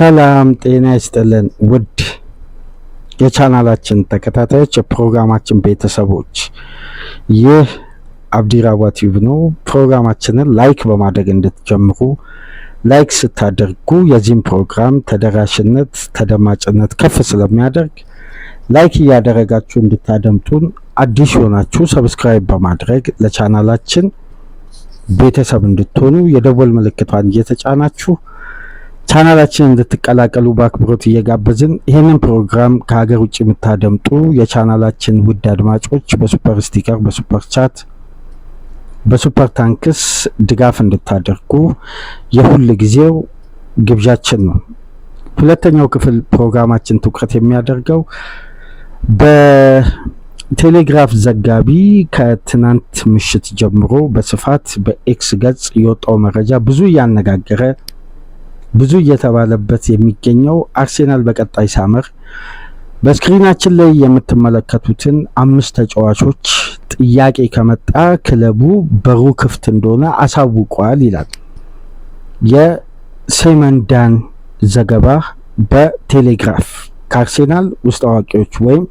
ሰላም ጤና ይስጥልን ውድ የቻናላችን ተከታታዮች የፕሮግራማችን ቤተሰቦች፣ ይህ አብዲራዋ ቲዩብ ነው። ፕሮግራማችንን ላይክ በማድረግ እንድትጀምሩ፣ ላይክ ስታደርጉ የዚህም ፕሮግራም ተደራሽነት ተደማጭነት ከፍ ስለሚያደርግ ላይክ እያደረጋችሁ እንድታደምጡን፣ አዲስ ሆናችሁ ሰብስክራይብ በማድረግ ለቻናላችን ቤተሰብ እንድትሆኑ የደወል ምልክቷን እየተጫናችሁ ቻናላችን እንድትቀላቀሉ በአክብሮት እየጋበዝን ይህንን ፕሮግራም ከሀገር ውጭ የምታደምጡ የቻናላችን ውድ አድማጮች በሱፐር ስቲከር፣ በሱፐር ቻት፣ በሱፐር ታንክስ ድጋፍ እንድታደርጉ የሁል ጊዜው ግብዣችን ነው። ሁለተኛው ክፍል ፕሮግራማችን ትኩረት የሚያደርገው በቴሌግራፍ ዘጋቢ ከትናንት ምሽት ጀምሮ በስፋት በኤክስ ገጽ የወጣው መረጃ ብዙ እያነጋገረ ብዙ እየተባለበት የሚገኘው አርሴናል በቀጣይ ሳመር በስክሪናችን ላይ የምትመለከቱትን 5 ተጫዋቾች ጥያቄ ከመጣ ክለቡ በሩ ክፍት እንደሆነ አሳውቋል ይላል የሴመንዳን ዘገባ በቴሌግራፍ ከአርሴናል ውስጥ አዋቂዎች ወይም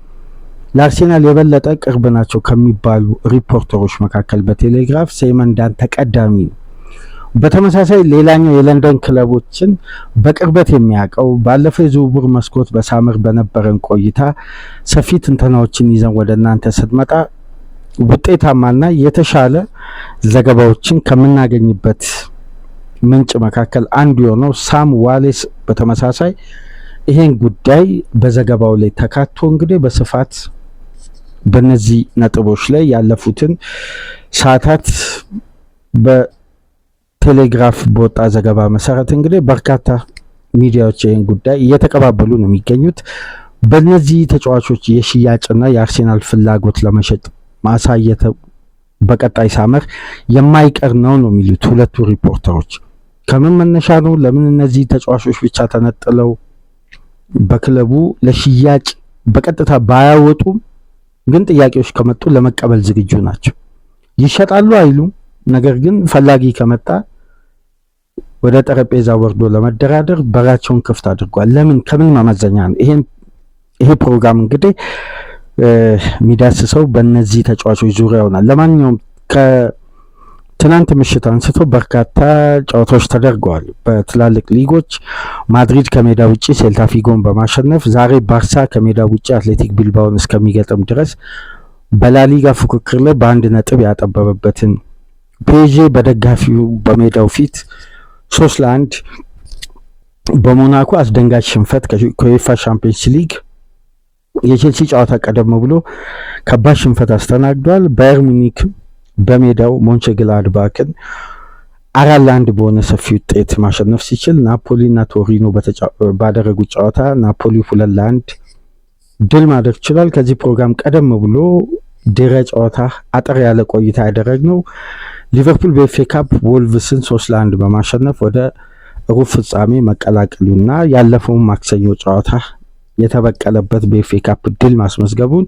ለአርሴናል የበለጠ ቅርብ ናቸው ከሚባሉ ሪፖርተሮች መካከል በቴሌግራፍ ሴመንዳን ተቀዳሚ ነው። በተመሳሳይ ሌላኛው የለንደን ክለቦችን በቅርበት የሚያውቀው ባለፈው የዝውውር መስኮት በሳምር በነበረን ቆይታ ሰፊ ትንተናዎችን ይዘን ወደ እናንተ ስትመጣ ውጤታማና የተሻለ ዘገባዎችን ከምናገኝበት ምንጭ መካከል አንዱ የሆነው ሳም ዋሌስ በተመሳሳይ ይሄን ጉዳይ በዘገባው ላይ ተካቶ እንግዲህ በስፋት በነዚህ ነጥቦች ላይ ያለፉትን ሰዓታት ቴሌግራፍ በወጣ ዘገባ መሰረት እንግዲህ በርካታ ሚዲያዎች ይህን ጉዳይ እየተቀባበሉ ነው የሚገኙት። በእነዚህ ተጫዋቾች የሽያጭና የአርሴናል ፍላጎት ለመሸጥ ማሳየት በቀጣይ ሳመር የማይቀር ነው የሚሉት ሁለቱ ሪፖርተሮች። ከምን መነሻ ነው? ለምን እነዚህ ተጫዋቾች ብቻ ተነጥለው በክለቡ ለሽያጭ በቀጥታ ባያወጡም ግን ጥያቄዎች ከመጡ ለመቀበል ዝግጁ ናቸው። ይሸጣሉ አይሉም። ነገር ግን ፈላጊ ከመጣ ወደ ጠረጴዛ ወርዶ ለመደራደር በራቸውን ክፍት አድርጓል። ለምን? ከምን መመዘኛ ነው? ይሄ ፕሮግራም እንግዲህ የሚዳስሰው በእነዚህ ተጫዋቾች ዙሪያ ይሆናል። ለማንኛውም ከትናንት ምሽት አንስቶ በርካታ ጨዋታዎች ተደርገዋል በትላልቅ ሊጎች። ማድሪድ ከሜዳ ውጪ ሴልታ ፊጎን በማሸነፍ ዛሬ ባርሳ ከሜዳ ውጪ አትሌቲክ ቢልባውን እስከሚገጥም ድረስ በላሊጋ ፉክክር ላይ በአንድ ነጥብ ያጠበበበትን ፔዤ በደጋፊው በሜዳው ፊት 3-1 በሞናኮ አስደንጋጭ ሽንፈት ከዩኤፋ ቻምፒየንስ ሊግ የቼልሲ ጨዋታ ቀደም ብሎ ከባድ ሽንፈት አስተናግዷል። ባየር ሙኒክ በሜዳው ሞንቸግላድባክን 4-1 በሆነ ሰፊ ውጤት ማሸነፍ ሲችል ናፖሊና ቶሪኖ ባደረጉት ጨዋታ ናፖሊ 2-1 ድል ማድረግ ችሏል። ከዚህ ፕሮግራም ቀደም ብሎ ድረ ጨዋታ አጠር ያለ ቆይታ ያደረግነው ሊቨርፑል በኤፍኤ ካፕ ወልቭስን 3-1 በማሸነፍ ወደ ሩብ ፍጻሜ መቀላቀሉና ያለፈውን ማክሰኞ ጨዋታ የተበቀለበት በኤፍኤ ካፕ ድል ማስመዝገቡን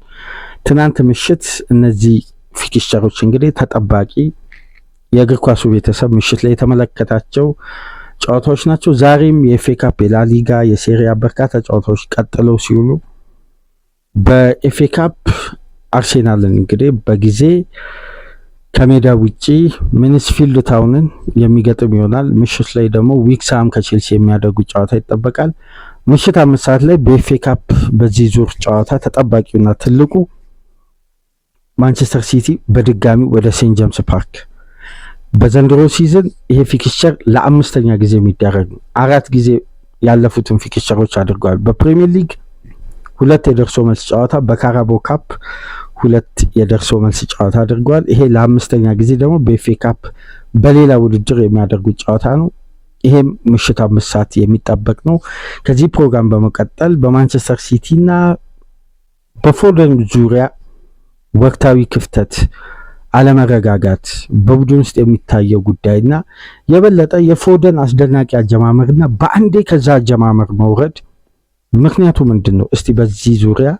ትናንት ምሽት እነዚህ ፊክስቸሮች እንግዲህ ተጠባቂ የእግር ኳሱ ቤተሰብ ምሽት ላይ የተመለከታቸው ጨዋታዎች ናቸው። ዛሬም የኤፍኤ ካፕ፣ የላሊጋ፣ የሴሪያ በርካታ ጨዋታዎች ቀጥለው ሲውሉ በኤፍኤ ካፕ አርሴናልን እንግዲህ በጊዜ ከሜዳ ውጪ ሚኒስፊልድ ታውንን የሚገጥም ይሆናል። ምሽት ላይ ደግሞ ዊክሳም ከቼልሲ የሚያደርጉት ጨዋታ ይጠበቃል። ምሽት 5 ሰዓት ላይ በኤፍኤ ካፕ በዚህ ዙር ጨዋታ ተጠባቂውና ትልቁ ማንቸስተር ሲቲ በድጋሚ ወደ ሴንት ጄምስ ፓርክ በዘንድሮ ሲዝን ይሄ ፊክስቸር ለ5ኛ ጊዜ የሚደረግ ነው። 4 ጊዜ ያለፉትን ፊክስቸሮች አድርገዋል። በፕሪሚየር ሊግ 2 የደርሶ መልስ ጨዋታ፣ በካራቦ ካፕ 2 የደርሶ መልስ ጨዋታ አድርገዋል። ይሄ ለ5ኛ ጊዜ ደግሞ በኤፍኤ ካፕ በሌላ ውድድር የሚያደርጉት ጨዋታ ነው። ይሄም ምሽት 5 ሰዓት የሚጠበቅ ነው። ከዚህ ፕሮግራም በመቀጠል በማንቸስተር ሲቲና በፎደን ዙሪያ ወቅታዊ ክፍተት፣ አለመረጋጋት በቡድን ውስጥ የሚታየው ጉዳይና የበለጠ የፎደን አስደናቂ አጀማመርና በአንዴ ከዛ አጀማመር መውረድ ምክንያቱ ምንድን ነው? እስቲ በዚህ ዙሪያ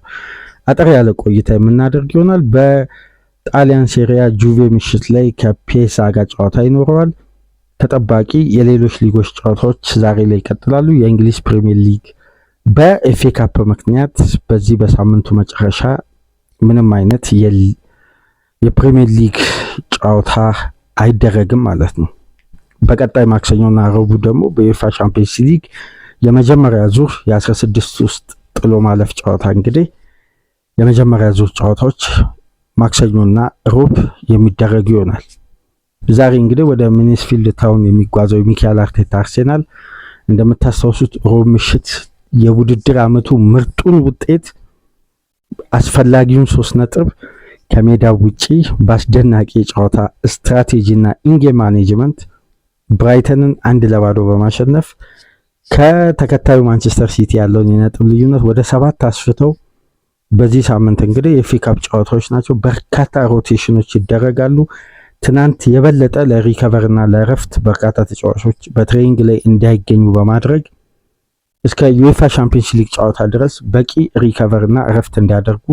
አጠር ያለ ቆይታ የምናደርግ ይሆናል። በጣሊያን ሴሪያ ጁቬ ምሽት ላይ ከፔሳ ጋር ጨዋታ ይኖረዋል። ተጠባቂ የሌሎች ሊጎች ጨዋታዎች ዛሬ ላይ ይቀጥላሉ። የእንግሊዝ ፕሪሚየር ሊግ በኤፍኤ ካፕ ምክንያት በዚህ በሳምንቱ መጨረሻ ምንም አይነት የፕሪሚየር ሊግ ጨዋታ አይደረግም ማለት ነው። በቀጣይ ማክሰኞና ረቡዕ ደግሞ በዩኤፋ ቻምፒየንስ ሊግ የመጀመሪያ ዙር የ16 ውስጥ ጥሎ ማለፍ ጨዋታ እንግዲህ የመጀመሪያ ዙር ጨዋታዎች ማክሰኞና ሮብ የሚደረጉ ይሆናል። ዛሬ እንግዲህ ወደ ሚኒስፊልድ ታውን የሚጓዘው የሚካኤል አርቴታ አርሴናል እንደምታስታውሱት ሮብ ምሽት የውድድር ዓመቱ ምርጡን ውጤት አስፈላጊውን 3 ነጥብ ከሜዳው ውጪ በአስደናቂ የጨዋታ ስትራቴጂና ኢንጌም ማኔጅመንት ብራይተንን 1-0 በማሸነፍ ከተከታዩ ማንቸስተር ሲቲ ያለውን የነጥብ ልዩነት ወደ 7 አስፍተው በዚህ ሳምንት እንግዲህ የኤፍኤ ካፕ ጨዋታዎች ናቸው። በርካታ ሮቴሽኖች ይደረጋሉ። ትናንት የበለጠ ለሪከቨር እና ለእረፍት በርካታ ተጫዋቾች በትሬኒንግ ላይ እንዳይገኙ በማድረግ እስከ ዩኤፋ ቻምፒየንስ ሊግ ጨዋታ ድረስ በቂ ሪከቨር እና እረፍት እንዲያደርጉ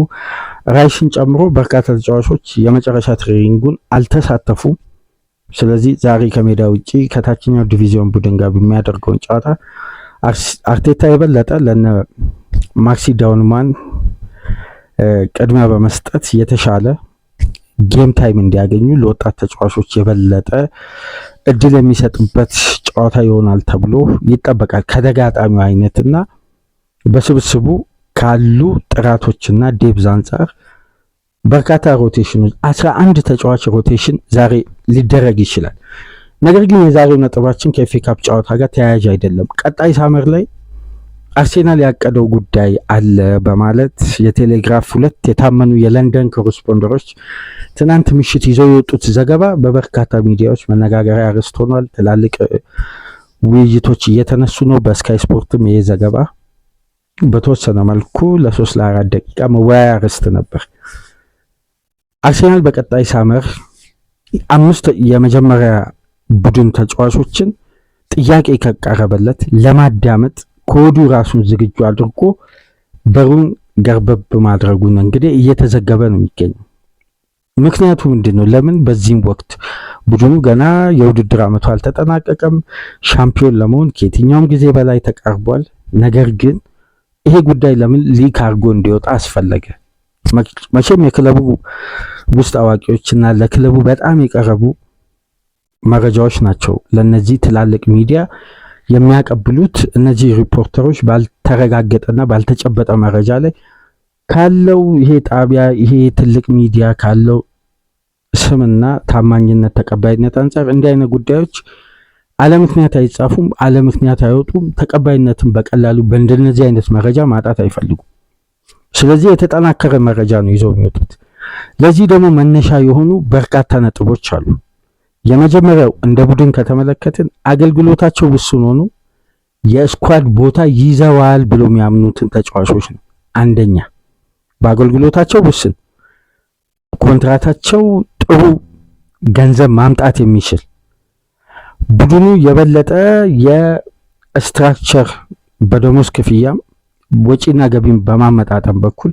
ራይስን ጨምሮ በርካታ ተጫዋቾች የመጨረሻ ትሬኒንጉን አልተሳተፉም። ስለዚህ ዛሬ ከሜዳ ውጪ ከታችኛው ዲቪዚዮን ቡድን ጋር የሚያደርገውን ጨዋታ አርቴታ የበለጠ ለነ ማክሲ ዳውንማን ቅድሚያ በመስጠት የተሻለ ጌም ታይም እንዲያገኙ ለወጣት ተጫዋቾች የበለጠ እድል የሚሰጥበት ጨዋታ ይሆናል ተብሎ ይጠበቃል። ከተጋጣሚው አይነትና በስብስቡ ካሉ ጥራቶችና ዴብዝ አንጻር በርካታ ሮቴሽኖች 11 ተጫዋች ሮቴሽን ዛሬ ሊደረግ ይችላል። ነገር ግን የዛሬው ነጥባችን ከኤፍኤ ካፕ ጨዋታ ጋር ተያያዥ አይደለም። ቀጣይ ሳመር ላይ አርሴናል ያቀደው ጉዳይ አለ በማለት የቴሌግራፍ 2 የታመኑ የለንደን ኮረስፖንደሮች ትናንት ምሽት ይዘው የወጡት ዘገባ በበርካታ ሚዲያዎች መነጋገሪያ ርዕስ ሆኗል። ትላልቅ ውይይቶች እየተነሱ ነው። በስካይ ስፖርትም ይሄ ዘገባ በተወሰነ መልኩ ለ3 ለ4 ደቂቃ መወያያ ርዕስ ነበር። አርሴናል በቀጣይ ሳመር 5 የመጀመሪያ ቡድን ተጫዋቾችን ጥያቄ ከቀረበለት ለማዳመጥ ከወዲሁ ራሱን ዝግጁ አድርጎ በሩን ገርበብ ማድረጉን እንግዲህ እየተዘገበ ነው የሚገኘው። ምክንያቱ ምንድነው? ለምን በዚህም ወቅት ቡድኑ ገና የውድድር ዓመቱ አልተጠናቀቀም። ሻምፒዮን ለመሆን ከየትኛውም ጊዜ በላይ ተቃርቧል። ነገር ግን ይሄ ጉዳይ ለምን ሊክ አድርጎ እንዲወጣ አስፈለገ? መቼም የክለቡ ውስጥ አዋቂዎችና ለክለቡ በጣም የቀረቡ መረጃዎች ናቸው ለነዚህ ትላልቅ ሚዲያ የሚያቀብሉት። እነዚህ ሪፖርተሮች ባልተረጋገጠና ባልተጨበጠ መረጃ ላይ ካለው ይሄ ጣቢያ ይሄ ትልቅ ሚዲያ ካለው ስምና ታማኝነት ተቀባይነት አንጻር እንዲህ አይነት ጉዳዮች አለምክንያት አይጻፉም፣ አለምክንያት አይወጡም። ተቀባይነትን በቀላሉ በእንደነዚህ አይነት መረጃ ማጣት አይፈልጉም። ስለዚህ የተጠናከረ መረጃ ነው ይዘው የሚወጡት። ለዚህ ደግሞ መነሻ የሆኑ በርካታ ነጥቦች አሉ። የመጀመሪያው እንደ ቡድን ከተመለከትን አገልግሎታቸው ውስን ሆኑ የስኳድ ቦታ ይዘዋል ብሎ የሚያምኑትን ተጫዋቾች ነው። አንደኛ በአገልግሎታቸው ውስን፣ ኮንትራታቸው ጥሩ ገንዘብ ማምጣት የሚችል ቡድኑ የበለጠ የስትራክቸር በደሞዝ ክፍያም ወጪና ገቢን በማመጣጠን በኩል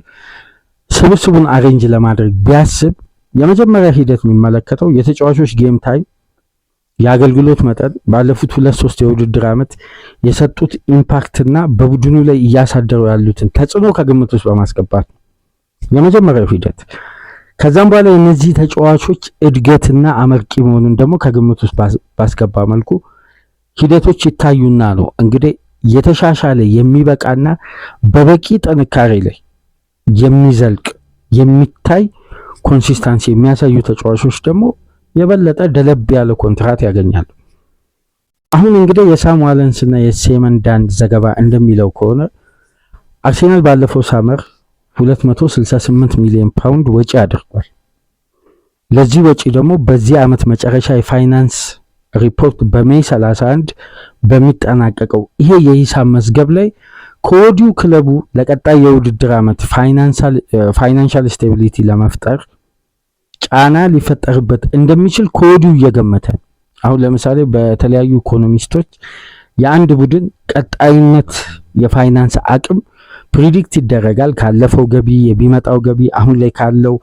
ስብስቡን አሬንጅ ለማድረግ ቢያስብ የመጀመሪያ ሂደት የሚመለከተው የተጫዋቾች ጌም ታይም፣ የአገልግሎት መጠን፣ ባለፉት 2-3 የውድድር ዓመት የሰጡት ኢምፓክትና በቡድኑ ላይ እያሳደሩ ያሉትን ተጽዕኖ ከግምት ውስጥ በማስገባት የመጀመሪያው ሂደት። ከዛም በኋላ የነዚህ ተጫዋቾች እድገትና አመርቂ መሆኑን ደግሞ ከግምት ውስጥ ባስገባ መልኩ ሂደቶች ይታዩና ነው እንግዲህ የተሻሻለ የሚበቃና በበቂ ጥንካሬ ላይ የሚዘልቅ የሚታይ ኮንሲስታንሲ የሚያሳዩ ተጫዋቾች ደግሞ የበለጠ ደለብ ያለ ኮንትራት ያገኛሉ። አሁን እንግዲህ የሳም ዋለንስ እና የሴመን ዳንድ ዘገባ እንደሚለው ከሆነ አርሴናል ባለፈው ሳመር 268 ሚሊዮን ፓውንድ ወጪ አድርጓል። ለዚህ ወጪ ደግሞ በዚህ ዓመት መጨረሻ የፋይናንስ ሪፖርት በሜይ 31 በሚጠናቀቀው ይሄ የሂሳብ መዝገብ ላይ ከወዲሁ ክለቡ ለቀጣይ የውድድር ዓመት ፋይናንሻል ስቴቢሊቲ ለመፍጠር ጫና ሊፈጠርበት እንደሚችል ከወዲሁ እየገመተ። አሁን ለምሳሌ በተለያዩ ኢኮኖሚስቶች የአንድ ቡድን ቀጣይነት የፋይናንስ አቅም ፕሪዲክት ይደረጋል። ካለፈው ገቢ የሚመጣው ገቢ አሁን ላይ ካለው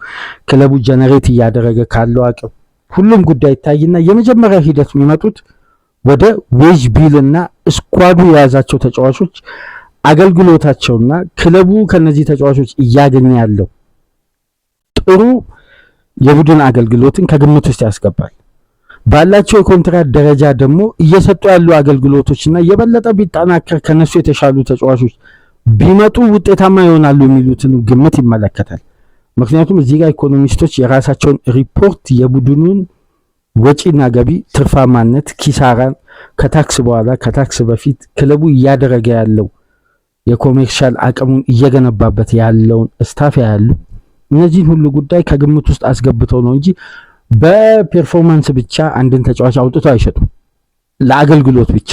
ክለቡ ጀነሬት እያደረገ ካለው አቅም ሁሉም ጉዳይ ይታይና የመጀመሪያ ሂደት የሚመጡት ወደ ዌጅ ቢልና ስኳዱ የያዛቸው ተጫዋቾች አገልግሎታቸውና ክለቡ ከነዚህ ተጫዋቾች እያገኘ ያለው ጥሩ የቡድን አገልግሎትን ከግምት ውስጥ ያስገባል። ባላቸው የኮንትራት ደረጃ ደግሞ እየሰጡ ያሉ አገልግሎቶችና የበለጠ ቢጠናከር ከነሱ የተሻሉ ተጫዋቾች ቢመጡ ውጤታማ ይሆናሉ የሚሉትን ግምት ይመለከታል። ምክንያቱም እዚህ ጋር ኢኮኖሚስቶች የራሳቸውን ሪፖርት የቡድኑን ወጪና ገቢ፣ ትርፋማነት፣ ኪሳራን፣ ከታክስ በኋላ ከታክስ በፊት ክለቡ እያደረገ ያለው የኮሜርሻል አቅሙን እየገነባበት ያለውን ስታፍ ያሉ እነዚህን ሁሉ ጉዳይ ከግምት ውስጥ አስገብተው ነው እንጂ በፐርፎርማንስ ብቻ አንድን ተጫዋች አውጥተው አይሸጡም፣ ለአገልግሎት ብቻ።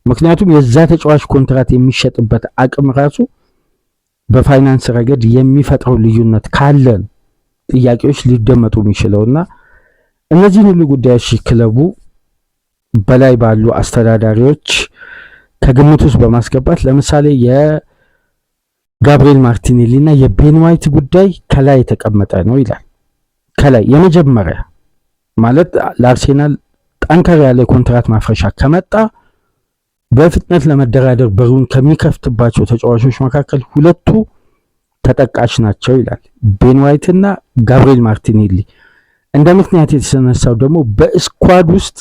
ምክንያቱም የዛ ተጫዋች ኮንትራት የሚሸጥበት አቅም ራሱ በፋይናንስ ረገድ የሚፈጥረው ልዩነት ካለ ጥያቄዎች ሊደመጡ የሚችለውና እነዚህን ሁሉ ጉዳዮች ክለቡ በላይ ባሉ አስተዳዳሪዎች ከግምት ውስጥ በማስገባት ለምሳሌ የጋብሪኤል ማርቲኔሊ እና የቤን ዋይት ጉዳይ ከላይ የተቀመጠ ነው ይላል። ከላይ የመጀመሪያ ማለት ለአርሴናል ጠንከር ያለ ኮንትራት ማፍረሻ ከመጣ በፍጥነት ለመደራደር በሩን ከሚከፍትባቸው ተጫዋቾች መካከል ሁለቱ ተጠቃሽ ናቸው ይላል። ቤን ዋይት እና ጋብሪኤል ማርቲኔሊ እንደ ምክንያት የተነሳው ደግሞ በስኳድ ውስጥ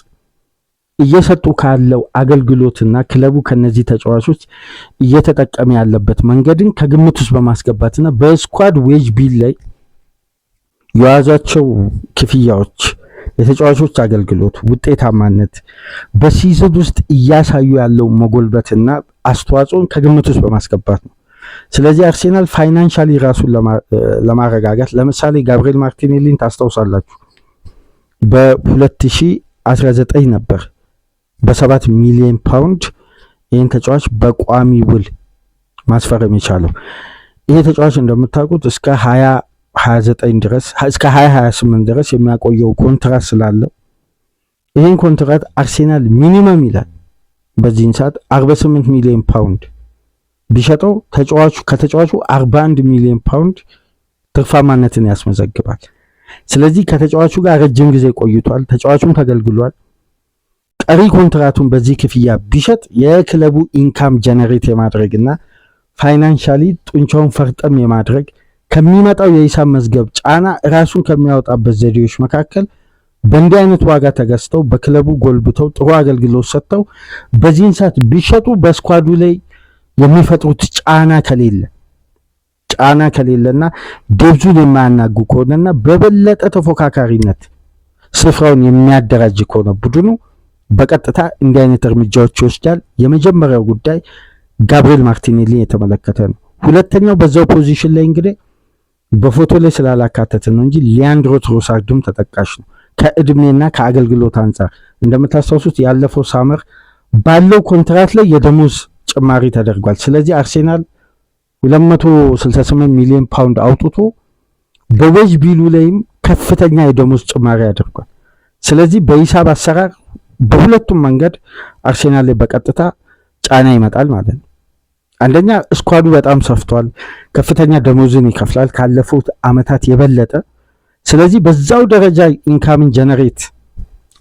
እየሰጡ ካለው አገልግሎትና ክለቡ ከነዚህ ተጫዋቾች እየተጠቀመ ያለበት መንገድን ከግምት ውስጥ በማስገባትና በስኳድ ዌጅ ቢል ላይ የያዛቸው ክፍያዎች፣ የተጫዋቾች አገልግሎት፣ ውጤታማነት በሲዝን ውስጥ እያሳዩ ያለው መጎልበትና አስተዋጽኦን ከግምት ውስጥ በማስገባት ነው። ስለዚህ አርሴናል ፋይናንሻሊ ራሱን ለማረጋጋት ለምሳሌ ጋብሪኤል ማርቲኔሊን ታስታውሳላችሁ በ2019 ነበር በ7 ሚሊዮን ፓውንድ ይህን ተጫዋች በቋሚ ውል ማስፈረም የቻለው። ይሄ ተጫዋች እንደምታውቁት እስከ 2029 ድረስ እስከ 2028 ድረስ የሚያቆየው ኮንትራት ስላለው ይህን ኮንትራት አርሴናል ሚኒመም ይላል በዚህን ሰዓት 48 ሚሊዮን ፓውንድ ቢሸጠው ከተጫዋቹ 41 ሚሊዮን ፓውንድ ትርፋማነትን ያስመዘግባል። ስለዚህ ከተጫዋቹ ጋር ረጅም ጊዜ ቆይቷል፣ ተጫዋቹም ተገልግሏል። ቀሪ ኮንትራቱን በዚህ ክፍያ ቢሸጥ የክለቡ ኢንካም ጀነሬት የማድረግና ፋይናንሻሊ ጡንቻውን ፈርጠም የማድረግ ከሚመጣው የሂሳብ መዝገብ ጫና ራሱን ከሚያወጣበት ዘዴዎች መካከል በእንዲህ አይነት ዋጋ ተገዝተው በክለቡ ጎልብተው ጥሩ አገልግሎት ሰጥተው በዚህን ሰዓት ቢሸጡ በስኳዱ ላይ የሚፈጥሩት ጫና ከሌለና ደብዙን የማያናጉ ከሆነና በበለጠ ተፎካካሪነት ስፍራውን የሚያደራጅ ከሆነ ቡድኑ በቀጥታ እንዲህ አይነት እርምጃዎች ይወስዳል። የመጀመሪያው ጉዳይ ጋብሪኤል ማርቲኔሊን የተመለከተ ነው። ሁለተኛው በዛው ፖዚሽን ላይ እንግዲህ በፎቶ ላይ ስላላካተተ ነው እንጂ ሊያንድሮ ትሮሳርድም ተጠቃሽ ነው። ከእድሜና ከአገልግሎት አንጻር እንደምታስታውሱት ያለፈው ሳመር ባለው ኮንትራት ላይ የደሞዝ ጭማሪ ተደርጓል። ስለዚህ አርሴናል 268 ሚሊዮን ፓውንድ አውጥቶ በዌጅ ቢሉ ላይም ከፍተኛ የደሞዝ ጭማሪ አድርጓል። ስለዚህ በሂሳብ አሰራር በሁለቱም መንገድ አርሴናል ላይ በቀጥታ ጫና ይመጣል ማለት ነው። አንደኛ ስኳዱ በጣም ሰፍቷል፣ ከፍተኛ ደሞዝን ይከፍላል ካለፉት አመታት የበለጠ። ስለዚህ በዛው ደረጃ ኢንካምን ጀነሬት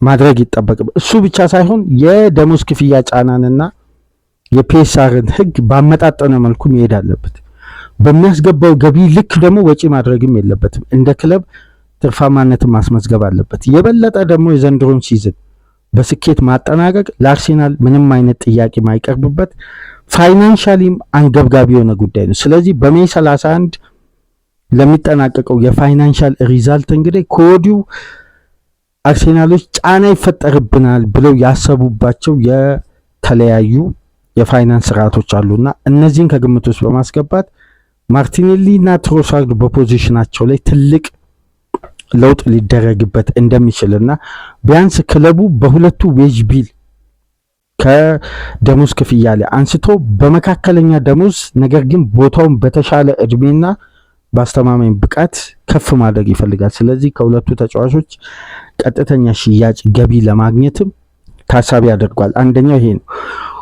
ማድረግ ይጠበቅም። እሱ ብቻ ሳይሆን የደሞዝ ክፍያ ጫናንና የፒኤስአርን ህግ ባመጣጠነ መልኩ መሄድ አለበት። በሚያስገባው ገቢ ልክ ደግሞ ወጪ ማድረግም የለበትም። እንደ ክለብ ትርፋማነትን ማስመዝገብ አለበት። የበለጠ ደግሞ የዘንድሮን ሲዝን በስኬት ማጠናቀቅ ለአርሴናል ምንም አይነት ጥያቄ ማይቀርብበት ፋይናንሻሊም አንገብጋቢ የሆነ ጉዳይ ነው። ስለዚህ በሜይ 31 ለሚጠናቀቀው የፋይናንሻል ሪዛልት እንግዲህ ከወዲሁ አርሴናሎች ጫና ይፈጠርብናል ብለው ያሰቡባቸው የተለያዩ የፋይናንስ ስርዓቶች አሉና እነዚህን ከግምት ውስጥ በማስገባት ማርቲኔሊ እና ትሮሳርድ በፖዚሽናቸው ላይ ትልቅ ለውጥ ሊደረግበት እንደሚችልና ቢያንስ ክለቡ በሁለቱ ዌጅ ቢል ከደሞዝ ክፍያ ላይ አንስቶ በመካከለኛ ደሞዝ ነገር ግን ቦታውን በተሻለ እድሜና በአስተማማኝ ብቃት ከፍ ማድረግ ይፈልጋል። ስለዚህ ከሁለቱ ተጫዋቾች ቀጥተኛ ሽያጭ ገቢ ለማግኘትም ታሳቢ ያደርጓል። አንደኛው ይሄ ነው።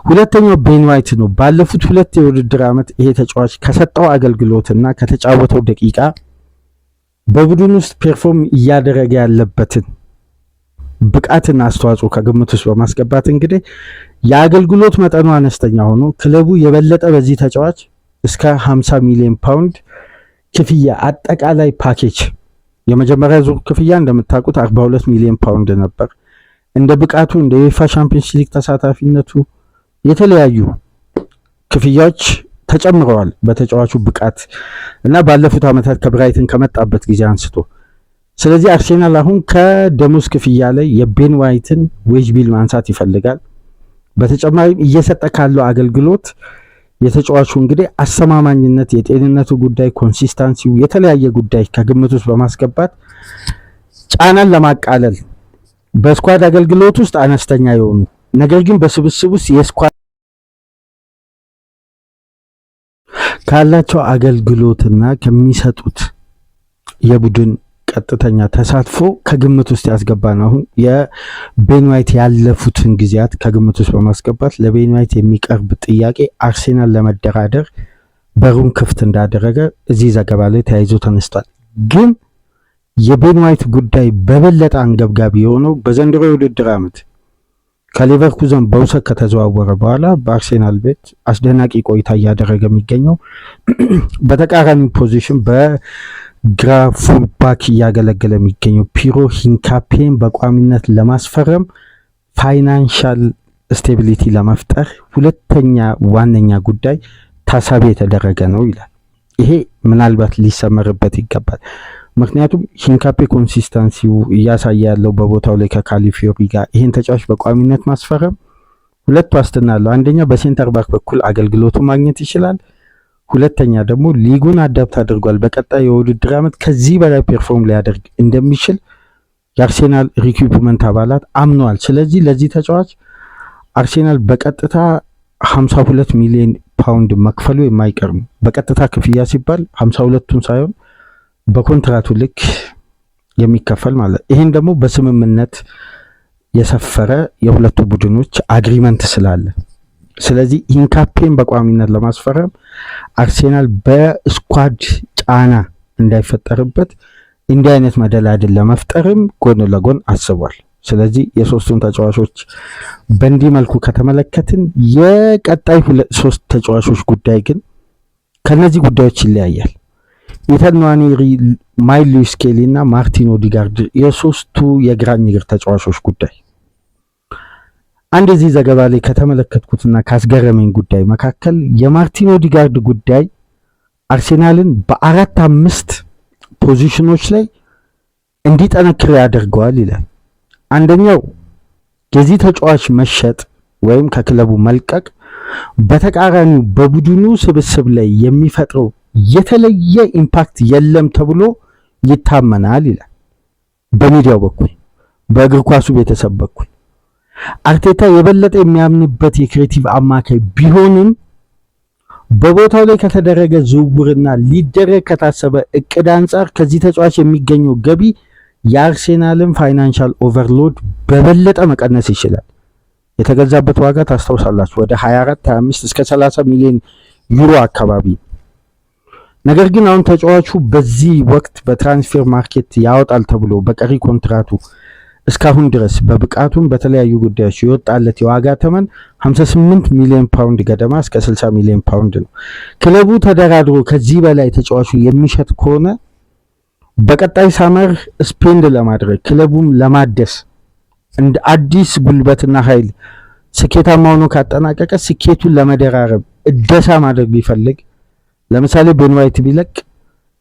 ሁለተኛው ቤን ዋይት ነው። ባለፉት ሁለት የውድድር ዓመት ይሄ ተጫዋች ከሰጠው አገልግሎትና ከተጫወተው ደቂቃ በቡድን ውስጥ ፐርፎርም እያደረገ ያለበትን ብቃትና አስተዋጽኦ ከግምት ውስጥ በማስገባት እንግዲህ የአገልግሎት መጠኑ አነስተኛ ሆኖ ክለቡ የበለጠ በዚህ ተጫዋች እስከ 50 ሚሊዮን ፓውንድ ክፍያ አጠቃላይ ፓኬጅ የመጀመሪያ ዙር ክፍያ እንደምታውቁት 42 ሚሊዮን ፓውንድ ነበር። እንደ ብቃቱ እንደ ዩኤፋ ቻምፒየንስ ሊግ ተሳታፊነቱ የተለያዩ ክፍያዎች ተጨምረዋል በተጫዋቹ ብቃት እና ባለፉት ዓመታት ከብራይተን ከመጣበት ጊዜ አንስቶ። ስለዚህ አርሴናል አሁን ከደሞዝ ክፍያ ላይ የቤን ዋይትን ዌጅ ቢል ማንሳት ይፈልጋል። በተጨማሪም እየሰጠ ካለው አገልግሎት የተጫዋቹ እንግዲህ አስተማማኝነት፣ የጤንነቱ ጉዳይ፣ ኮንሲስታንሲው የተለያየ ጉዳይ ከግምት ውስጥ በማስገባት ጫናን ለማቃለል በስኳድ አገልግሎት ውስጥ አነስተኛ የሆኑ ነገር ግን በስብስብ ውስጥ የስኳድ ካላቸው አገልግሎትና ከሚሰጡት የቡድን ቀጥተኛ ተሳትፎ ከግምት ውስጥ ያስገባ ነው። አሁን የቤን ዋይት ያለፉትን ጊዜያት ከግምት ውስጥ በማስገባት ለቤን ዋይት የሚቀርብ ጥያቄ አርሴናል ለመደራደር በሩን ክፍት እንዳደረገ እዚህ ዘገባ ላይ ተያይዞ ተነስቷል። ግን የቤን ዋይት ጉዳይ በበለጠ አንገብጋቢ የሆነው በዘንድሮ የውድድር ዓመት ከሌቨርኩዘን በውሰት ከተዘዋወረ በኋላ በአርሴናል ቤት አስደናቂ ቆይታ እያደረገ የሚገኘው በተቃራኒ ፖዚሽን በግራ ፉል ባክ እያገለገለ የሚገኘው ፒሮ ሂንካፔን በቋሚነት ለማስፈረም ፋይናንሻል ስቴቢሊቲ ለመፍጠር ሁለተኛ ዋነኛ ጉዳይ ታሳቢ የተደረገ ነው ይላል። ይሄ ምናልባት ሊሰመርበት ይገባል። ምክንያቱም ሂንካፔ ኮንሲስተንሲው እያሳየ ያለው በቦታው ላይ ከካሊፊዮሪ ጋር ይህን ተጫዋች በቋሚነት ማስፈረም ሁለት ዋስትና አለው። አንደኛ በሴንተር ባክ በኩል አገልግሎቱ ማግኘት ይችላል። ሁለተኛ ደግሞ ሊጉን አዳፕት አድርጓል። በቀጣይ የውድድር ዓመት ከዚህ በላይ ፐርፎርም ሊያደርግ እንደሚችል የአርሴናል ሪኩፕመንት አባላት አምነዋል። ስለዚህ ለዚህ ተጫዋች አርሴናል በቀጥታ 52 ሚሊዮን ፓውንድ መክፈሉ የማይቀር ነው። በቀጥታ ክፍያ ሲባል 52ቱን ሳይሆን በኮንትራቱ ልክ የሚከፈል ማለት። ይሄን ደግሞ በስምምነት የሰፈረ የሁለቱ ቡድኖች አግሪመንት ስላለ ስለዚህ ሂንካፔን በቋሚነት ለማስፈረም አርሴናል በስኳድ ጫና እንዳይፈጠርበት እንዲህ አይነት መደላድል ለመፍጠርም ጎን ለጎን አስቧል። ስለዚህ የሶስቱን ተጫዋቾች በእንዲህ መልኩ ከተመለከትን የቀጣይ ሶስት ተጫዋቾች ጉዳይ ግን ከነዚህ ጉዳዮች ይለያያል። ኢተን ንዋኔሪ፣ ማይልስ ሉዊስ ስኬሊ እና ማርቲን ኦዲጋርድ የሶስቱ የግራኝ እግር ተጫዋቾች ጉዳይ አንድ እዚህ ዘገባ ላይ ከተመለከትኩትና ካስገረመኝ ጉዳይ መካከል የማርቲን ኦዲጋርድ ጉዳይ አርሴናልን በ4-5 ፖዚሽኖች ላይ እንዲጠነክር ያደርገዋል ይላል። አንደኛው የዚህ ተጫዋች መሸጥ ወይም ከክለቡ መልቀቅ በተቃራኒው በቡድኑ ስብስብ ላይ የሚፈጥረው የተለየ ኢምፓክት የለም ተብሎ ይታመናል ይላል። በሚዲያው በኩል በእግር ኳሱ ቤተሰብ በኩል አርቴታ የበለጠ የሚያምንበት የክሬቲቭ አማካይ ቢሆንም በቦታው ላይ ከተደረገ ዝውውርና ሊደረግ ከታሰበ እቅድ አንጻር ከዚህ ተጫዋች የሚገኘው ገቢ የአርሴናልን ፋይናንሻል ኦቨርሎድ በበለጠ መቀነስ ይችላል። የተገዛበት ዋጋ ታስታውሳላችሁ ወደ 24 25 እስከ 30 ሚሊዮን ዩሮ አካባቢ። ነገር ግን አሁን ተጫዋቹ በዚህ ወቅት በትራንስፌር ማርኬት ያወጣል ተብሎ በቀሪ ኮንትራቱ እስካሁን ድረስ በብቃቱም በተለያዩ ጉዳዮች የወጣለት የዋጋ ተመን 58 ሚሊዮን ፓውንድ ገደማ እስከ 60 ሚሊዮን ፓውንድ ነው። ክለቡ ተደራድሮ ከዚህ በላይ ተጫዋቹ የሚሸጥ ከሆነ በቀጣይ ሳመር ስፔንድ ለማድረግ ክለቡም ለማደስ እንደ አዲስ ጉልበትና ኃይል ስኬታማ ሆኖ ካጠናቀቀ ስኬቱን ለመደራረብ እደሳ ማድረግ ቢፈልግ ለምሳሌ ቤን ዋይት ቢለቅ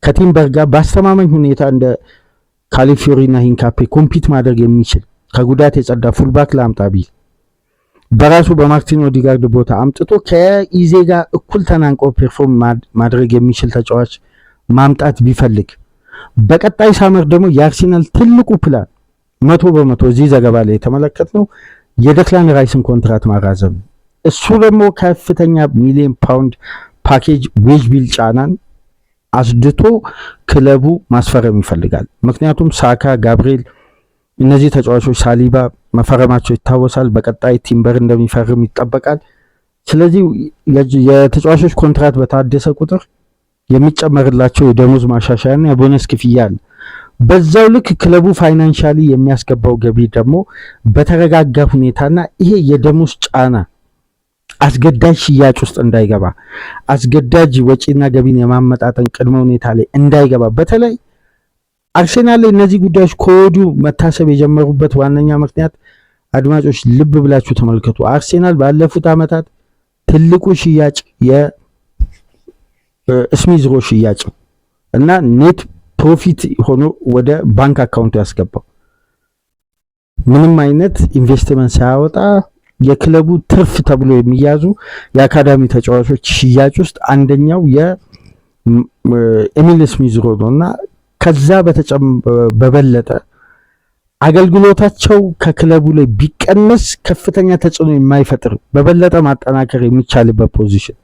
ከቲምበር ጋር በአስተማማኝ ሁኔታ እንደ ካሊፊዮሪና ሂንካፔ ኮምፒት ማድረግ የሚችል ከጉዳት የጸዳ ፉልባክ ላምጣ ቢል በራሱ በማርቲን ኦዲጋርድ ቦታ አምጥቶ ከኢዜ ጋር እኩል ተናንቆ ፐርፎርም ማድረግ የሚችል ተጫዋች ማምጣት ቢፈልግ በቀጣይ ሳመር ደግሞ የአርሴናል ትልቁ ፕላን 100% እዚህ ዘገባ ላይ የተመለከትነው የደክላን ራይስን ኮንትራት ማራዘም። እሱ ደግሞ ከፍተኛ ሚሊዮን ፓውንድ ፓኬጅ ዌጅ ቢል ጫናን አስድቶ ክለቡ ማስፈረም ይፈልጋል። ምክንያቱም ሳካ፣ ጋብሪኤል እነዚህ ተጫዋቾች ሳሊባ መፈረማቸው ይታወሳል። በቀጣይ ቲምበር እንደሚፈርም ይጠበቃል። ስለዚህ የተጫዋቾች ኮንትራት በታደሰ ቁጥር የሚጨመርላቸው የደሞዝ ማሻሻያና የቦነስ ክፍያ አለ። በዛው ልክ ክለቡ ፋይናንሻሊ የሚያስገባው ገቢ ደግሞ በተረጋጋ ሁኔታና ይሄ የደሞዝ ጫና አስገዳጅ ሽያጭ ውስጥ እንዳይገባ አስገዳጅ ወጪና ገቢን የማመጣጠን ቅድመ ሁኔታ ላይ እንዳይገባ በተለይ አርሴናል ላይ እነዚህ ጉዳዮች ከወዲሁ መታሰብ የጀመሩበት ዋነኛ ምክንያት አድማጮች ልብ ብላችሁ ተመልከቱ። አርሴናል ባለፉት ዓመታት ትልቁ ሽያጭ የስሚዝ ሮ ሽያጭ እና ኔት ፕሮፊት ሆኖ ወደ ባንክ አካውንቱ ያስገባው ምንም አይነት ኢንቨስትመንት ሳያወጣ የክለቡ ትርፍ ተብሎ የሚያዙ የአካዳሚ ተጫዋቾች ሽያጭ ውስጥ አንደኛው የኤሚል ስሚዝ ሮ ነውና ከዛ በበለጠ አገልግሎታቸው ከክለቡ ላይ ቢቀነስ ከፍተኛ ተጽዕኖ የማይፈጥር በበለጠ ማጠናከር የሚቻልበት ፖዚሽን፣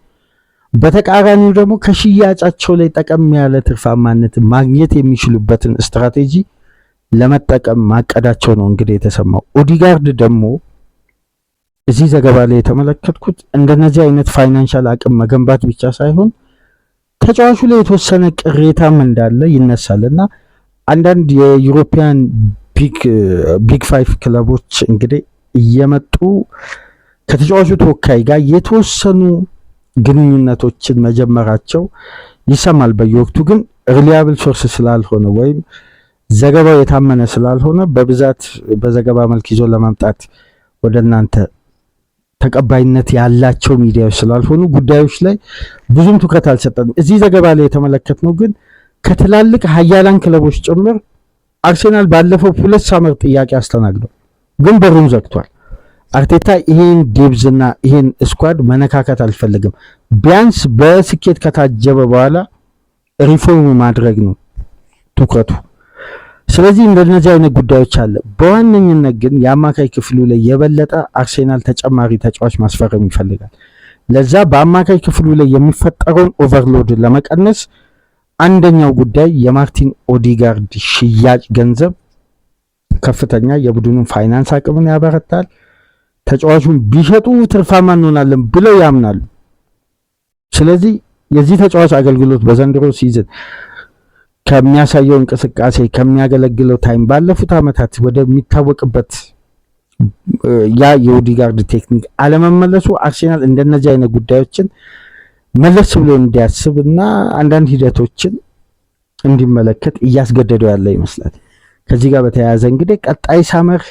በተቃራኒው ደግሞ ከሽያጫቸው ላይ ጠቀም ያለ ትርፋማነት ማግኘት የሚችሉበትን ስትራቴጂ ለመጠቀም ማቀዳቸው ነው እንግዲህ የተሰማው። ኦዲጋርድ ደግሞ እዚህ ዘገባ ላይ የተመለከትኩት እንደነዚህ አይነት ፋይናንሻል አቅም መገንባት ብቻ ሳይሆን ተጫዋቹ ላይ የተወሰነ ቅሬታም እንዳለ ይነሳልና አንዳንድ የዩሮፒያን ቢግ ፋይቭ ክለቦች እንግዲህ እየመጡ ከተጫዋቹ ተወካይ ጋር የተወሰኑ ግንኙነቶችን መጀመራቸው ይሰማል። በየወቅቱ ግን ሪሊያብል ሶርስ ስላልሆነ ወይም ዘገባው የታመነ ስላልሆነ በብዛት በዘገባ መልክ ይዞ ለማምጣት ወደ እናንተ ተቀባይነት ያላቸው ሚዲያዎች ስላልሆኑ ጉዳዮች ላይ ብዙም ትኩረት አልሰጠንም። እዚህ ዘገባ ላይ የተመለከትነው ግን ከትላልቅ ሀያላን ክለቦች ጭምር አርሴናል ባለፈው 2 ሳምንት ጥያቄ አስተናግዷል፣ ግን በሩን ዘግቷል። አርቴታ ይሄን ዴብዝና ይሄን ስኳድ መነካከት አልፈልግም፣ ቢያንስ በስኬት ከታጀበ በኋላ ሪፎርም ማድረግ ነው ትኩረቱ። ስለዚህ እንደነዚህ አይነት ጉዳዮች አለ። በዋነኝነት ግን የአማካይ ክፍሉ ላይ የበለጠ አርሴናል ተጨማሪ ተጫዋች ማስፈረም ይፈልጋል። ለዛ በአማካይ ክፍሉ ላይ የሚፈጠረውን ኦቨርሎድ ለመቀነስ አንደኛው ጉዳይ የማርቲን ኦዲጋርድ ሽያጭ ገንዘብ ከፍተኛ የቡድኑን ፋይናንስ አቅምን ያበረታል። ተጫዋቹን ቢሸጡ ትርፋማ እንሆናለን ብለው ያምናሉ። ስለዚህ የዚህ ተጫዋች አገልግሎት በዘንድሮ ሲዝን ከሚያሳየው እንቅስቃሴ ከሚያገለግለው ታይም ባለፉት ዓመታት ወደሚታወቅበት ያ የኦዲጋርድ ቴክኒክ አለመመለሱ አርሴናል እንደነዚህ አይነት ጉዳዮችን መለስ ብሎ እንዲያስብና አንዳንድ ሂደቶችን እንዲመለከት እያስገደደው ያለ ይመስላል። ከዚህ ጋር በተያያዘ እንግዲህ ቀጣይ ሳመር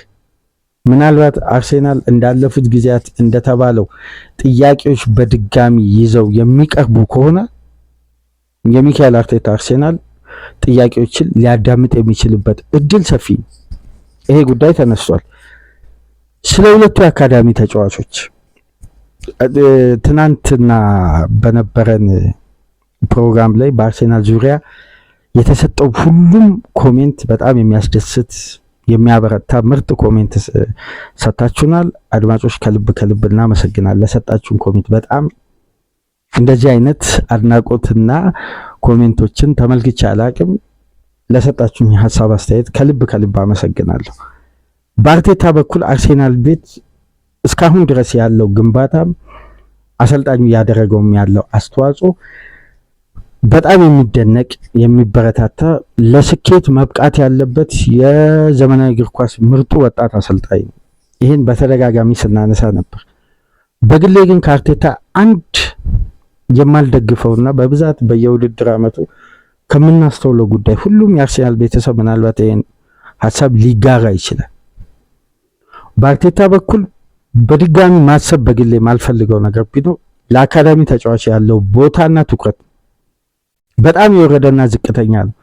ምናልባት አርሴናል እንዳለፉት ጊዜያት እንደተባለው ጥያቄዎች በድጋሚ ይዘው የሚቀርቡ ከሆነ የሚካኤል አርቴታ አርሴናል ጥያቄዎችን ሊያዳምጥ የሚችልበት እድል ሰፊ። ይሄ ጉዳይ ተነስቷል። ስለ ሁለቱ የአካዳሚ ተጫዋቾች ትናንትና በነበረን ፕሮግራም ላይ በአርሴናል ዙሪያ የተሰጠው ሁሉም ኮሜንት በጣም የሚያስደስት የሚያበረታ ምርጥ ኮሜንት ሰጣችሁናል። አድማጮች ከልብ እናመሰግናለን ለሰጣችሁን ኮሜንት። በጣም እንደዚህ አይነት አድናቆትና ኮሜንቶችን ተመልክቼ አላቅም። ለሰጣችሁኝ ሀሳብ አስተያየት ከልብ አመሰግናለሁ። በአርቴታ በኩል አርሴናል ቤት እስካሁን ድረስ ያለው ግንባታም አሰልጣኙ ያደረገውም ያለው አስተዋጽኦ በጣም የሚደነቅ የሚበረታታ ለስኬት መብቃት ያለበት የዘመናዊ እግር ኳስ ምርጡ ወጣት አሰልጣኝ ነው። ይህን በተደጋጋሚ ስናነሳ ነበር። በግሌ ግን ከአርቴታ አንድ የማልደግፈውና በብዛት በየውድድር ዓመቱ ከምናስተውለው ጉዳይ ሁሉም የአርሴናል ቤተሰብ ምናልባት ይህን ሀሳብ ሊጋራ ይችላል። በአርቴታ በኩል በድጋሚ ማሰብ በግሌ ማልፈልገው ነገር ቢኖር ለአካዳሚ ተጫዋች ያለው ቦታና ትኩረት በጣም የወረደና ዝቅተኛ ነው።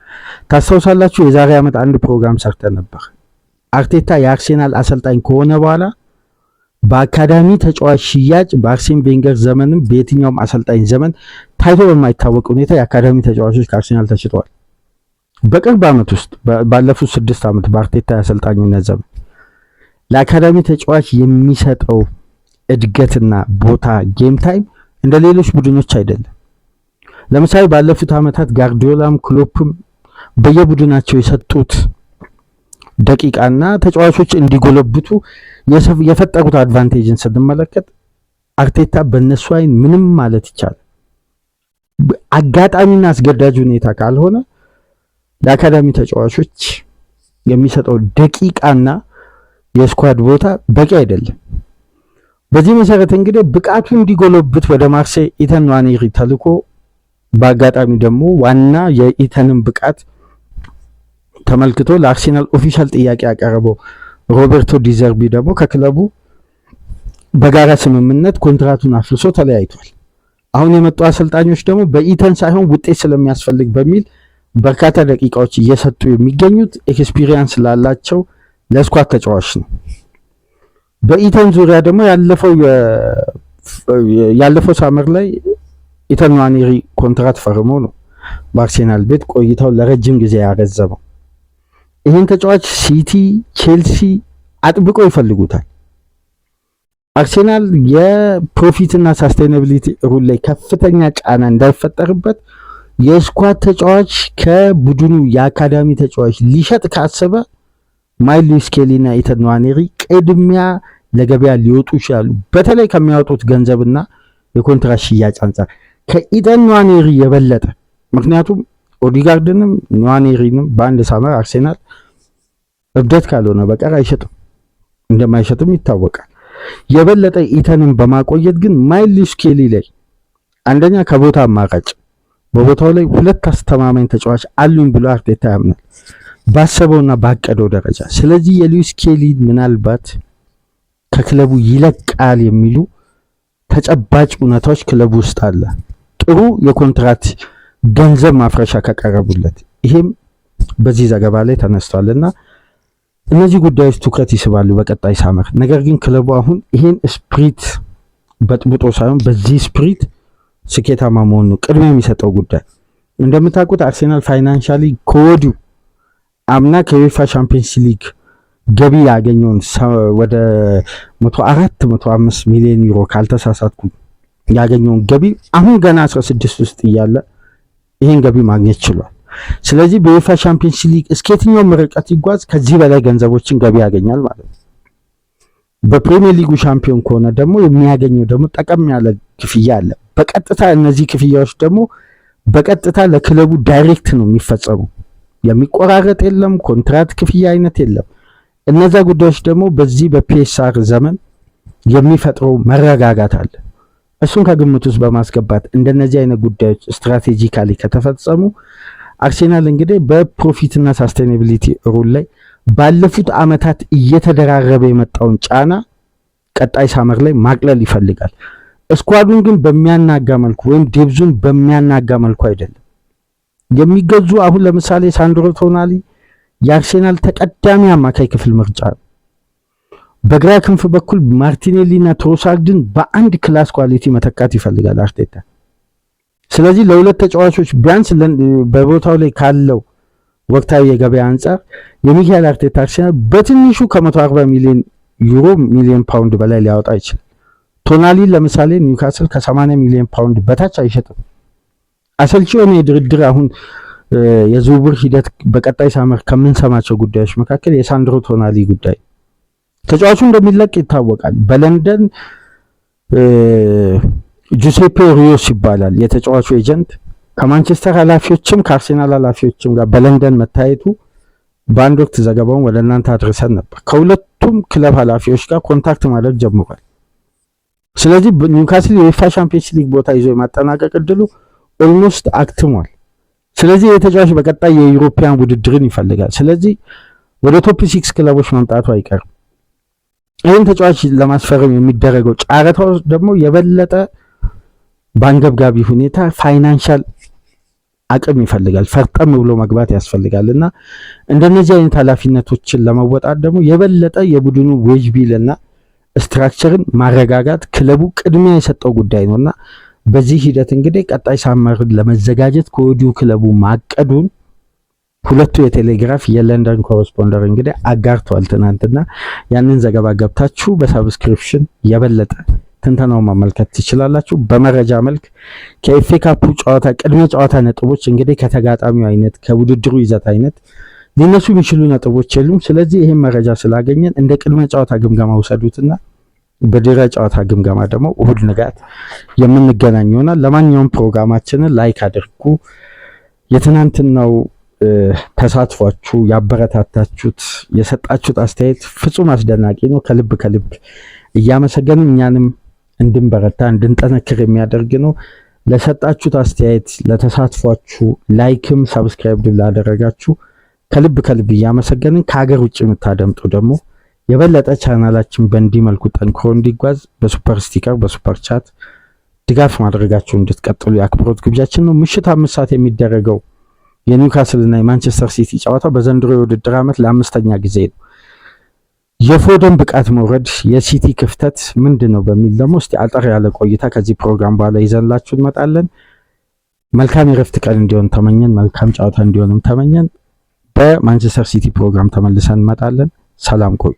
ታስታውሳላችሁ የዛሬ ዓመት አንድ ፕሮግራም ሰርተን ነበር። አርቴታ የአርሴናል አሰልጣኝ ከሆነ በኋላ በአካዳሚ ተጫዋች ሽያጭ በአርሴን ቬንገር ዘመንም በየትኛውም አሰልጣኝ ዘመን ታይቶ በማይታወቅ ሁኔታ የአካዳሚ ተጫዋቾች ከአርሴናል ተሽጠዋል። በቅርብ ዓመት ውስጥ ባለፉት 6 ዓመት በአርቴታ የአሰልጣኝነት ዘመን ለአካዳሚ ተጫዋች የሚሰጠው እድገትና ቦታ ጌም ታይም እንደ ሌሎች ቡድኖች አይደለም። ለምሳሌ ባለፉት ዓመታት ጋርዲዮላም ክሎፕም በየቡድናቸው የሰጡት ደቂቃና ተጫዋቾች እንዲጎለብቱ የፈጠሩት አድቫንቴጅን ስንመለከት አርቴታ በእነሱ አይን ምንም ማለት ይቻላል አጋጣሚና አስገዳጅ ሁኔታ ካልሆነ ለአካዳሚ ተጫዋቾች የሚሰጠው ደቂቃና የስኳድ ቦታ በቂ አይደለም። በዚህ መሰረት እንግዲህ ብቃቱ እንዲጎለብት ወደ ማርሴይ ኢተን ንዋኔሪ ተልኮ በአጋጣሚ ደግሞ ዋና የኢተንን ብቃት ተመልክቶ ለአርሴናል ኦፊሻል ጥያቄ ያቀረበው ሮቤርቶ ዲዘርቢ ደግሞ ከክለቡ በጋራ ስምምነት ኮንትራቱን አፍርሶ ተለያይቷል። አሁን የመጡ አሰልጣኞች ደግሞ በኢተን ሳይሆን ውጤት ስለሚያስፈልግ በሚል በርካታ ደቂቃዎች እየሰጡ የሚገኙት ኤክስፒሪየንስ ላላቸው ለስኳድ ተጫዋች ነው። በኢተን ዙሪያ ደግሞ ያለፈው ሳመር ላይ ኢተን ንዋኔሪ ኮንትራት ፈርሞ ነው በአርሴናል ቤት ቆይታው ለረጅም ጊዜ ያረዘመው። ይህን ተጫዋች ሲቲ፣ ቼልሲ አጥብቆ ይፈልጉታል። አርሴናል የፕሮፊትና ሳስቴናቢሊቲ ሩል ላይ ከፍተኛ ጫና እንዳይፈጠርበት የስኳድ ተጫዋች ከቡድኑ የአካዳሚ ተጫዋች ሊሸጥ ካሰበ ማይልስ ሉዊስ ስኬሊ እና ኢተን ንዋኔሪ ቅድሚያ ለገበያ ሊወጡ ይችላሉ። በተለይ ከሚያወጡት ገንዘብና የኮንትራት ሽያጭ አንጻር ከኢተን ንዋኔሪ የበለጠ። ምክንያቱም ኦዲጋርድንም ንዋኔሪንም በአንድ ሳመር አርሴናል እብደት ካልሆነ በቀር አይሸጥም፣ እንደማይሸጥም ይታወቃል። የበለጠ ኢተንን በማቆየት ግን ማይልስ ሉዊስ ስኬሊ ላይ አንደኛ ከቦታ አማራጭ በቦታው ላይ ሁለት አስተማማኝ ተጫዋች አሉኝ ብሎ አርቴታ ያምናል ባሰበውና ባቀደው ደረጃ። ስለዚህ የሉዊስ ስኬሊ ምናልባት ከክለቡ ይለቃል የሚሉ ተጨባጭ እውነታዎች ክለቡ ውስጥ አለ፣ ጥሩ የኮንትራት ገንዘብ ማፍረሻ ከቀረቡለት። ይሄም በዚህ ዘገባ ላይ ተነስቷልና እነዚህ ጉዳዮች ትኩረት ይስባሉ በቀጣይ ሳመር። ነገር ግን ክለቡ አሁን ይሄን ስፕሪት በጥብጦ ሳይሆን በዚህ ስፕሪት ስኬታማ መሆኑ ቅድሚያ የሚሰጠው ጉዳይ። እንደምታውቁት አርሴናል ፋይናንሻሊ ከወዲሁ አምና ከዩኤፋ ቻምፒየንስ ሊግ ገቢ ያገኘውን ወደ 104-105 ሚሊዮን ዩሮ ካልተሳሳትኩ ያገኘውን ገቢ አሁን ገና 16 ውስጥ እያለ ይሄን ገቢ ማግኘት ችሏል። ስለዚህ በዩኤፋ ቻምፒየንስ ሊግ እስከየትኛው ርቀት ይጓዝ ከዚህ በላይ ገንዘቦችን ገቢ ያገኛል ማለት ነው። በፕሪሚየር ሊጉ ሻምፒዮን ከሆነ ደግሞ የሚያገኘው ደግሞ ጠቀም ያለ ክፍያ አለ በቀጥታ። እነዚህ ክፍያዎች ደግሞ በቀጥታ ለክለቡ ዳይሬክት ነው የሚፈጸሙ፣ የሚቆራረጥ የለም፣ ኮንትራት ክፍያ አይነት የለም። እነዛ ጉዳዮች ደግሞ በዚህ በፒኤስአር ዘመን የሚፈጥረው መረጋጋት አለ። እሱን ከግምት ውስጥ በማስገባት እንደነዚህ አይነት ጉዳዮች ስትራቴጂካሊ ከተፈጸሙ አርሴናል እንግዲህ በፕሮፊትና ሳስቴናቢሊቲ ሩል ላይ ባለፉት አመታት እየተደራረበ የመጣውን ጫና ቀጣይ ሳመር ላይ ማቅለል ይፈልጋል። ስኳዱን ግን በሚያናጋ መልኩ ወይም ዴብዙን በሚያናጋ መልኩ አይደለም የሚገዙ። አሁን ለምሳሌ ሳንድሮ ቶናሊ የአርሴናል ተቀዳሚ አማካይ ክፍል ምርጫ ነው። በግራ ክንፍ በኩል ማርቲኔሊና ትሮሳርድን በአንድ ክላስ ኳሊቲ መተካት ይፈልጋል አርቴታ። ስለዚህ ለሁለት ተጫዋቾች ቢያንስ በቦታው ላይ ካለው ወቅታዊ የገበያ አንጻር የሚካኤል አርቴታ አርሴናል በትንሹ ከ140 ሚሊዮን ፓውንድ በላይ ሊያወጣ ይችላል። ቶናሊ ለምሳሌ ኒውካስል ከ80 ሚሊዮን ፓውንድ በታች አይሸጥም። አሰልቺ የሆነ የድርድር አሁን የዝውውር ሂደት በቀጣይ ሳመር ከምንሰማቸው ጉዳዮች መካከል የሳንድሮ ቶናሊ ጉዳይ። ተጫዋቹ እንደሚለቅ ይታወቃል። በለንደን ጁሴፔ ሪዮስ ይባላል የተጫዋቹ ኤጀንት። ከማንቸስተር ኃላፊዎችም ከአርሴናል ኃላፊዎችም ጋር በለንደን መታየቱ በአንድ ወቅት ዘገባውን ወደ እናንተ አድርሰን ነበር። ከሁለቱም ክለብ ኃላፊዎች ጋር ኮንታክት ማድረግ ጀምሯል። ስለዚህ ኒውካስል የዩኤፋ ቻምፒየንስ ሊግ ቦታ ይዞ የማጠናቀቅ እድሉ ኦልሞስት አክትሟል። ስለዚህ የተጫዋች በቀጣይ የዩሮፒያን ውድድርን ይፈልጋል። ስለዚህ ወደ ቶፕ 6 ክለቦች መምጣቱ አይቀርም። ይህን ተጫዋች ለማስፈረም የሚደረገው ጨረታው ደግሞ የበለጠ በአንገብጋቢ ሁኔታ ፋይናንሻል አቅም ይፈልጋል። ፈርጠም ብሎ መግባት ያስፈልጋል እና እንደነዚህ አይነት ኃላፊነቶችን ለመወጣት ደግሞ የበለጠ የቡድኑ ዌጅ ቢል እና ስትራክቸርን ማረጋጋት ክለቡ ቅድሚያ የሰጠው ጉዳይ ነውና በዚህ ሂደት እንግዲህ ቀጣይ ሳመርን ለመዘጋጀት ከወዲሁ ክለቡ ማቀዱን ሁለቱ የቴሌግራፍ የለንደን ኮረስፖንደር እንግዲህ አጋርቷል ትናንትና። ያንን ዘገባ ገብታችሁ በሳብስክሪፕሽን የበለጠ ትንተናውን መመልከት ትችላላችሁ። በመረጃ መልክ ከኤፍኤ ካፑ ጨዋታ ቅድመ ጨዋታ ነጥቦች እንግዲህ ከተጋጣሚው አይነት ከውድድሩ ይዘት አይነት ሊነሱ የሚችሉ ነጥቦች የሉም። ስለዚህ ይሄን መረጃ ስላገኘን እንደ ቅድመ ጨዋታ ግምገማ ውሰዱትና በድረ ጨዋታ ግምገማ ደግሞ እሁድ ንጋት የምንገናኝ ይሆናል። ለማንኛውም ፕሮግራማችንን ላይክ አድርጉ። የትናንትናው ተሳትፏችሁ ያበረታታችሁት የሰጣችሁት አስተያየት ፍጹም አስደናቂ ነው። ከልብ እያመሰገንን እኛንም እንድንበረታ እንድንጠነክር የሚያደርግ ነው። ለሰጣችሁት አስተያየት ለተሳትፏችሁ፣ ላይክም ሰብስክራይብ ላደረጋችሁ ከልብ እያመሰገንን ከሀገር ውጭ የምታደምጡ ደግሞ የበለጠ ቻናላችን በእንዲህ መልኩ ጠንክሮ እንዲጓዝ በሱፐር ስቲከር በሱፐር ቻት ድጋፍ ማድረጋችሁ እንድትቀጥሉ የአክብሮት ግብዣችን ነው። ምሽት 5 ሰዓት የሚደረገው የኒውካስል እና የማንቸስተር ሲቲ ጨዋታ በዘንድሮ የውድድር ዓመት ለ5ኛ ጊዜ ነው። የፎደን ብቃት መውረድ፣ የሲቲ ክፍተት ምንድን ነው በሚል ደግሞ እስቲ አጠር ያለ ቆይታ ከዚህ ፕሮግራም በኋላ ይዘንላችሁ እንመጣለን። መልካም የረፍት ቀን እንዲሆን ተመኘን። መልካም ጨዋታ እንዲሆንም ተመኘን። በማንቸስተር ሲቲ ፕሮግራም ተመልሰን እንመጣለን። ሰላም ቆዩ።